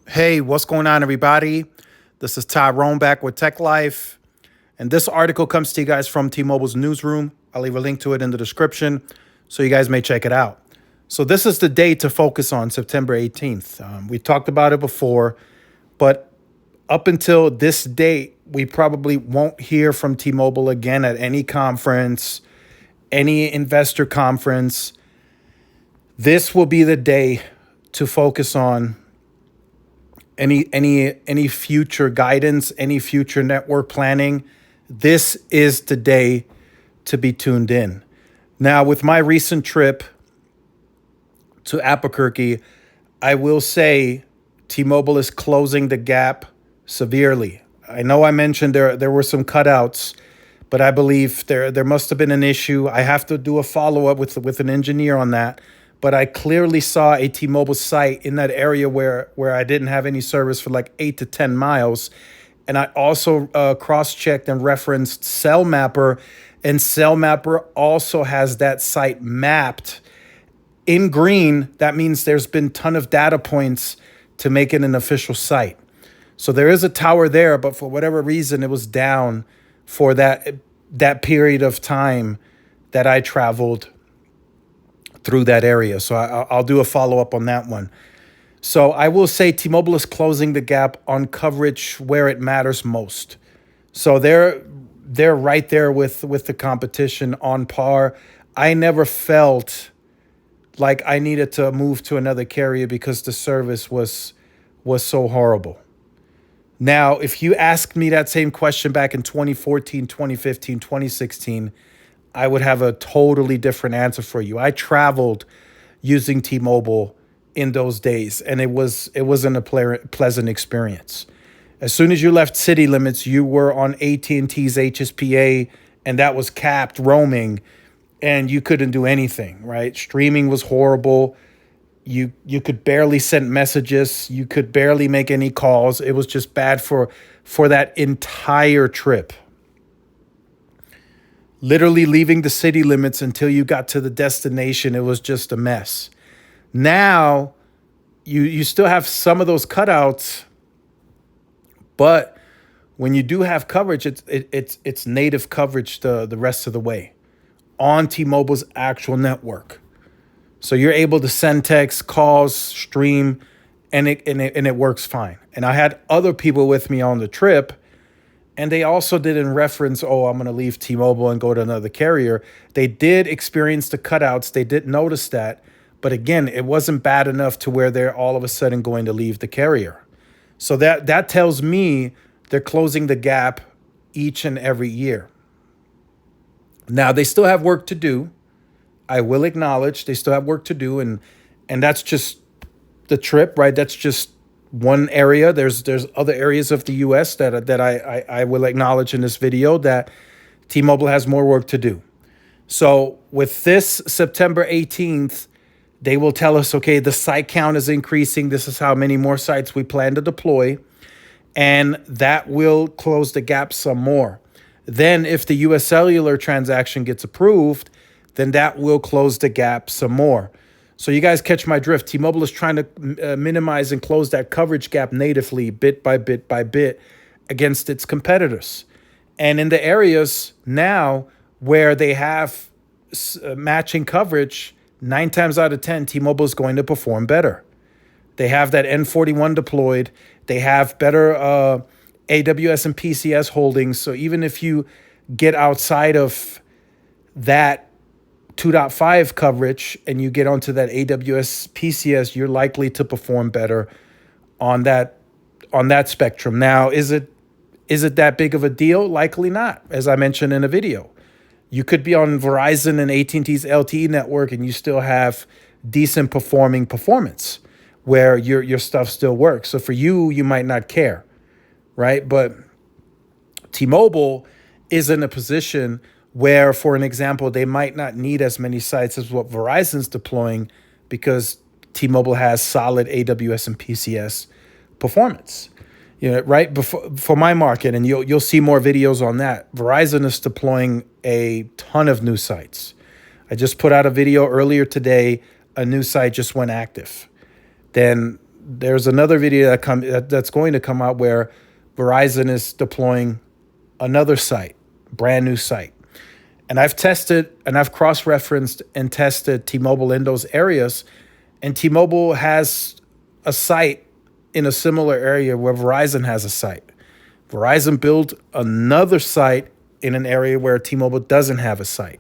Hey, what's going on, everybody? This is Tyrone back with Tech Life. And this article comes to you guys from T Mobile's newsroom. I'll leave a link to it in the description so you guys may check it out. So, this is the day to focus on, September 18th. We talked about it before, but up until this date, we probably won't hear from T Mobile again at any conference, any investor conference. This will be the day to focus on any future guidance, any future network planning. This is the day to be tuned in. Now, with my recent trip to Albuquerque, I will say T-Mobile is closing the gap severely. I know I mentioned there were some cutouts, but I believe there must have been an issue. I have to do a follow up with an engineer on that. But I clearly saw a T-Mobile site in that area where I didn't have any service for like 8 to 10 miles. And I also cross-checked and referenced Cell Mapper, and Cell Mapper also has that site mapped in green. That means there's been a ton of data points to make it an official site. So there is a tower there, but for whatever reason, it was down for that period of time that I traveled through that area. So I'll do a follow up on that one. So I will say T-Mobile is closing the gap on coverage where it matters most. So they're right there with the competition on par. I never felt like I needed to move to another carrier because the service was so horrible. Now, if you asked me that same question back in 2014, 2015, 2016, I would have a totally different answer for you. I traveled using T-Mobile in those days, and it wasn't a pleasant experience. As soon as you left city limits, you were on AT&T's HSPA, and that was capped roaming, and you couldn't do anything, right? Streaming was horrible. You could barely send messages. You could barely make any calls. It was just bad for that entire trip. Literally leaving the city limits until you got to the destination, it was just a mess. Now, you still have some of those cutouts, but when you do have coverage, it's native coverage the rest of the way on T-Mobile's actual network. So you're able to send texts, calls, stream, and it works fine. And I had other people with me on the trip, and they also didn't reference, oh, I'm going to leave T-Mobile and go to another carrier. They did experience the cutouts. They did notice that. But again, it wasn't bad enough to where they're all of a sudden going to leave the carrier. So that tells me they're closing the gap each and every year. Now, they still have work to do. I will acknowledge they still have work to do. And that's just the trip, right? That's just one area. There's other areas of the U.S. that I will acknowledge in this video that T-Mobile has more work to do. So with this September 18th, they will tell us, okay, the site count is increasing. This is how many more sites we plan to deploy. And that will close the gap some more. Then if the U.S. Cellular transaction gets approved, then that will close the gap some more. So you guys catch my drift. T-Mobile is trying to minimize and close that coverage gap natively, bit by bit by bit, against its competitors. And in the areas now where they have matching coverage, 9 times out of 10, T-Mobile is going to perform better. They have that N41 deployed. They have better AWS and PCS holdings. So even if you get outside of that 2.5 coverage and you get onto that AWS PCS, you're likely to perform better on that spectrum. Now, is it that big of a deal? Likely not, as I mentioned in a video. You could be on Verizon and AT&T's LTE network and you still have decent performance where your stuff still works. So for you, you might not care, right? But T-Mobile is in a position where, for an example, they might not need as many sites as what Verizon's deploying because T-Mobile has solid AWS and PCS performance. Right before for my market, and you'll see more videos on that. Verizon is deploying a ton of new sites. I just put out a video earlier today. A new site just went active. Then there's another video that's going to come out where Verizon is deploying another site, brand new site. And I've tested and I've cross-referenced and tested T-Mobile in those areas. And T-Mobile has a site in a similar area where Verizon has a site. Verizon built another site in an area where T-Mobile doesn't have a site.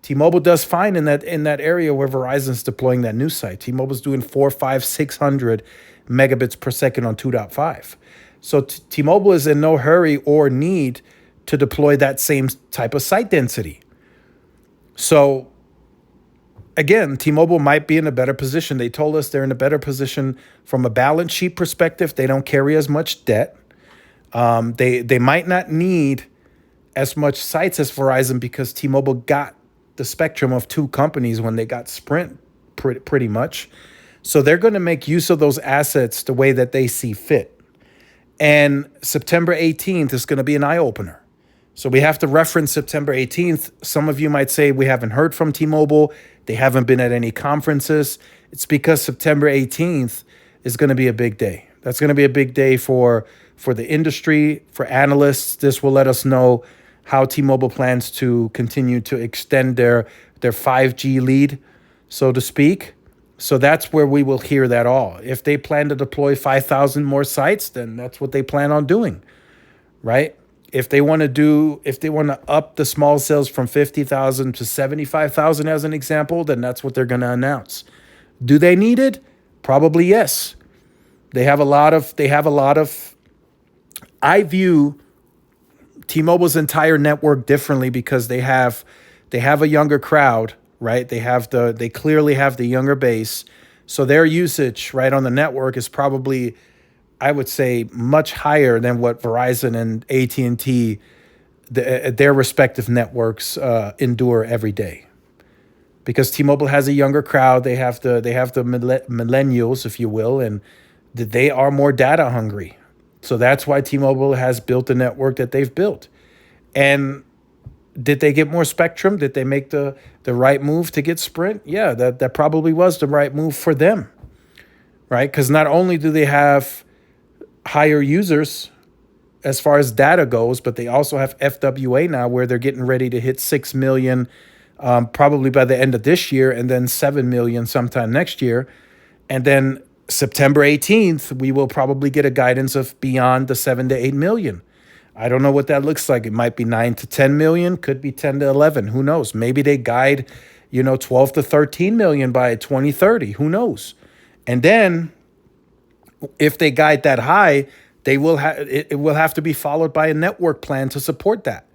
T-Mobile does fine in that area where Verizon's deploying that new site. T-Mobile's doing 400, 500, 600 megabits per second on 2.5. So T-Mobile is in no hurry or need to deploy that same type of site density. So again, T-Mobile might be in a better position. They told us they're in a better position from a balance sheet perspective. They don't carry as much debt. They might not need as much sites as Verizon because T-Mobile got the spectrum of two companies when they got Sprint pretty much. So they're going to make use of those assets the way that they see fit. And September 18th is going to be an eye-opener. So we have to reference September 18th. Some of you might say we haven't heard from T-Mobile. They haven't been at any conferences. It's because September 18th is going to be a big day. That's going to be a big day for the industry, for analysts. This will let us know how T-Mobile plans to continue to extend their 5G lead, so to speak. So that's where we will hear that all. If they plan to deploy 5,000 more sites, then that's what they plan on doing, right? If they want to up the small cells from 50,000 to 75,000 as an example, then that's what they're going to announce. Do they need it? Probably yes. They have a lot of I view T-Mobile's entire network differently because they have a younger crowd, right? They clearly have the younger base. So their usage, right, on the network is probably, I would say, much higher than what Verizon and AT&T, their respective networks, endure every day. Because T-Mobile has a younger crowd, they have the millennials, if you will, and they are more data hungry. So that's why T-Mobile has built the network that they've built. And did they get more spectrum? Did they make the right move to get Sprint? Yeah, that probably was the right move for them, right? Because not only do they have higher users as far as data goes, but they also have FWA now where they're getting ready to hit 6 million probably by the end of this year and then 7 million sometime next year. And then September 18th, we will probably get a guidance of beyond the 7 to 8 million. I don't know what that looks like. It might be 9 to 10 million, could be 10 to 11. Who knows? Maybe they guide, 12 to 13 million by 2030. Who knows? And then if they guide that high, it will have to be followed by a network plan to support that.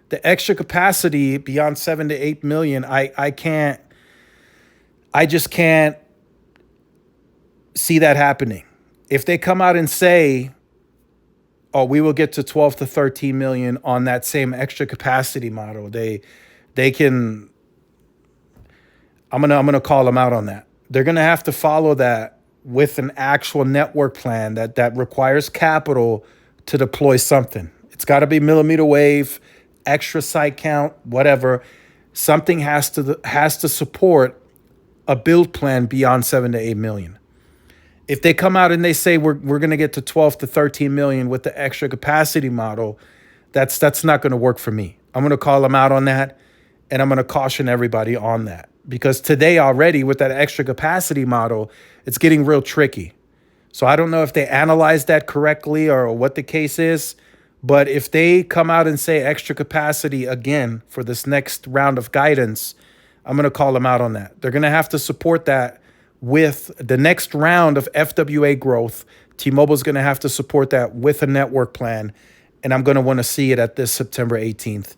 The extra capacity beyond 7 to 8 million, I just can't see that happening. If they come out and say, oh, we will get to 12 to 13 million on that same extra capacity model, they can, I'm gonna call them out on that. They're gonna have to follow that with an actual network plan that requires capital to deploy something. It's got to be millimeter wave, extra site count, whatever. Something has to support a build plan beyond 7 to 8 million. If they come out and they say we're going to get to 12 to 13 million with the extra capacity model, that's not going to work for me. I'm going to call them out on that, and I'm going to caution everybody on that. Because today already with that extra capacity model, it's getting real tricky. So I don't know if they analyzed that correctly or what the case is, but if they come out and say extra capacity again for this next round of guidance, I'm going to call them out on that. They're going to have to support that with the next round of FWA growth. T-Mobile's going to have to support that with a network plan, and I'm going to want to see it at this September 18th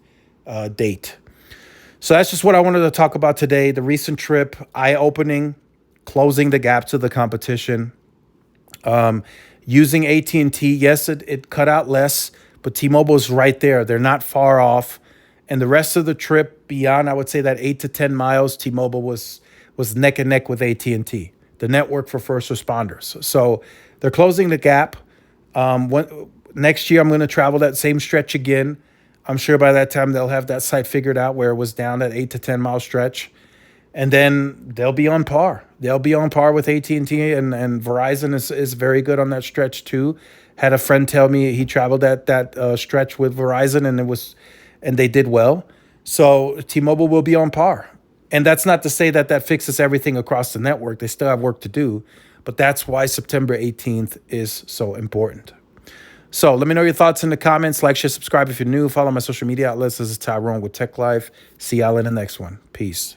date. So that's just what I wanted to talk about today. The recent trip, eye-opening, closing the gap to the competition. Using AT&T, yes, it cut out less, but T-Mobile is right there. They're not far off. And the rest of the trip beyond, I would say that 8 to 10 miles, T-Mobile was neck and neck with AT&T, the network for first responders. So they're closing the gap. Next year, I'm going to travel that same stretch again. I'm sure by that time they'll have that site figured out where it was down that 8 to 10 mile stretch. and then they'll be on par. They'll be on par with AT&T, and Verizon is very good on that stretch too. Had a friend tell me he traveled that stretch with Verizon, and they did well. So T-Mobile will be on par. And that's not to say that that fixes everything across the network. They still have work to do, but that's why September 18th is so important. So let me know your thoughts in the comments. Like, share, subscribe if you're new. Follow my social media outlets. This is Tyrone with Tech Life. See y'all in the next one. Peace.